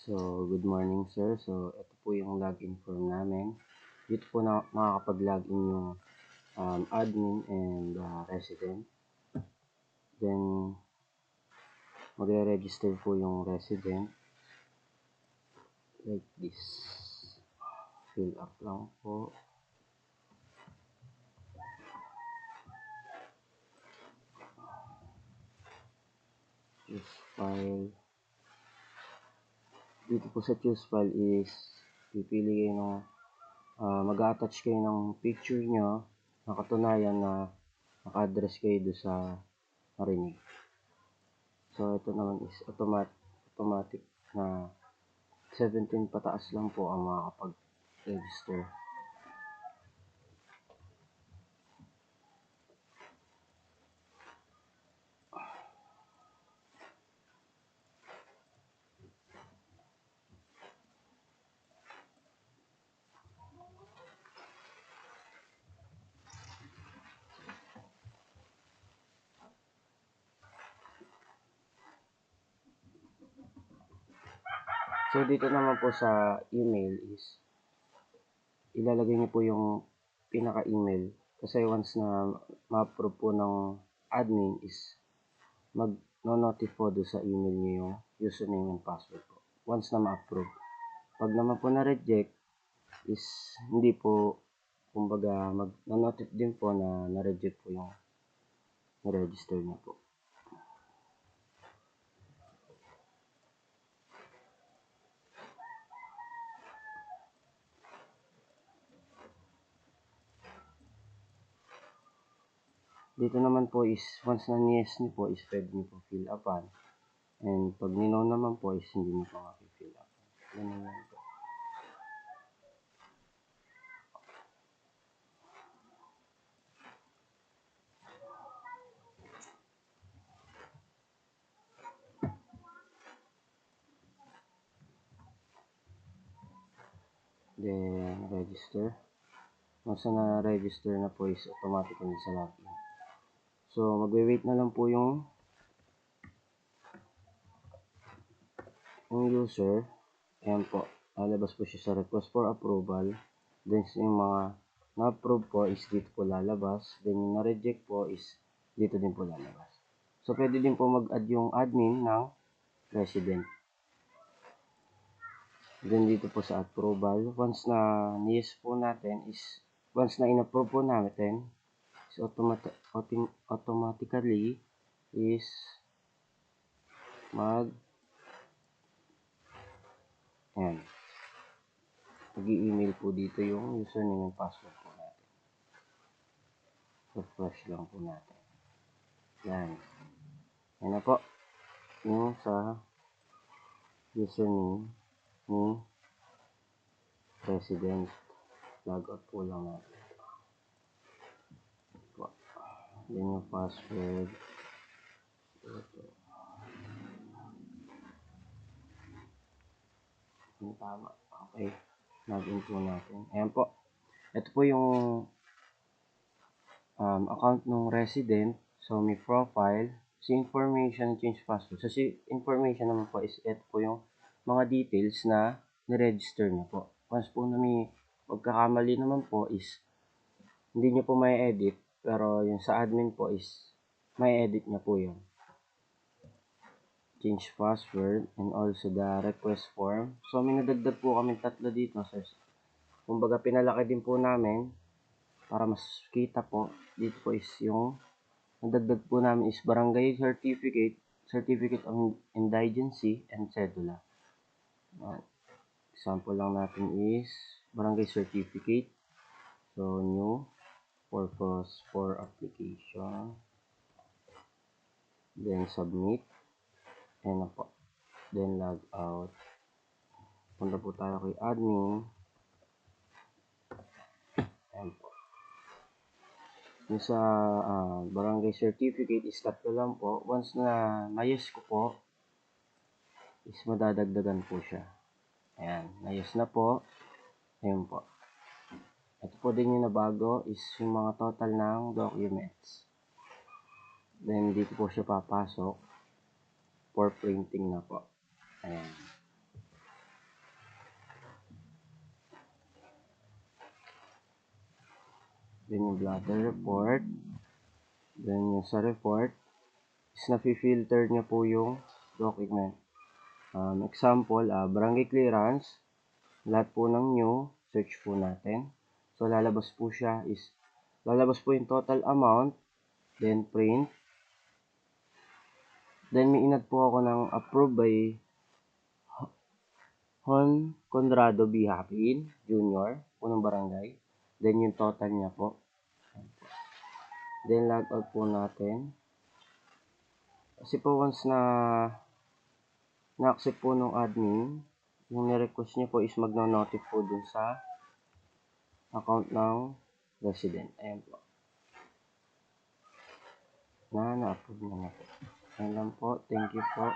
So, good morning sir. So, ito po yung login form namin. Dito po na makakapag-login yung admin and resident. Then, magre-register po yung resident. Like this. Fill up lang po. Choose file. Dito po sa choose file is pipili kayo ng mag-attach kayo ng picture nyo na katunayan na naka-address kayo doon sa marinig. So, ito naman is automatic na 17 pataas lang po ang makakapag-register. So, dito naman po sa email is ilalagay niyo po yung pinaka-email. Kasi once na ma-approve po ng admin is mag-notify po doon sa email niyo yung username and password po. Once na ma-approve. Pag naman po na-reject is hindi po, kumbaga mag-notify din po na na-reject po yung na-register niyo po. Dito naman po is, once na yes niyo po, is pwede niyo po fill upan. And pag nino naman po is hindi niyo po fill up. Ganun lang po. Then, register. Once na register na po is automatic na sa login. So, magwe-wait na lang po yung user. Ayan po. Lalabas po siya sa request for approval. Then, yung mga na-approve po is dito po lalabas. Then, yung na-reject po is dito din po lalabas. So, pwede din po mag-add yung admin ng resident. Then, dito po sa approval. Once na ni-yes po natin is, once na in-approve po natin, is automatically is ayan, mag-i-email po dito yung username and password po natin. Refresh lang po natin. Yan. Yan na po yung sa username ni resident. Logout po lang natin. Yan yung password. Ito. Yung tama. Okay. Login po natin. Ayan po. Ito po yung account ng resident. So, may profile. Si information, change password. So, si information naman po is ito po yung mga details na ni-register niyo po. Once po na may magkakamali naman po is hindi niyo po may edit. Pero yung sa admin po is may edit niya po yun. Change password and also the request form. So, may nadagdag po kami tatlo dito. So, kumbaga pinalaki din po namin para mas kita po. Dito po is yung nadagdag po namin is barangay certificate of indigency and cedula. Example lang natin is barangay certificate. So, new purpose for application. Then, submit. And po. Then, log out. Punta po tayo kay admin. Ayan po. Yung sa barangay certificate is tatlo lang po. Once na na-use ko po, is madadagdagan po siya. Ayan. Na-use na po. Ayan po. Ito po din yung nabago is yung mga total ng documents. Then, dito po siya papasok for printing na po. Ayan. then yung blotter report, then yung sa report is na-filter niya po yung document. Example, barangay clearance, lahat po ng new, search po natin. So, lalabas po yung total amount, then print. Then, may inad po ako ng approved by Hon Conrado B. Hapin, Jr., punong barangay. Then, yung total niya po. Then, log out po natin. Kasi po, once na-accept po ng admin, yung ni-request niya po is magno-notif po dun sa account ng resident. Ayan po. Na-approve na po. Ayan lang po. Thank you po.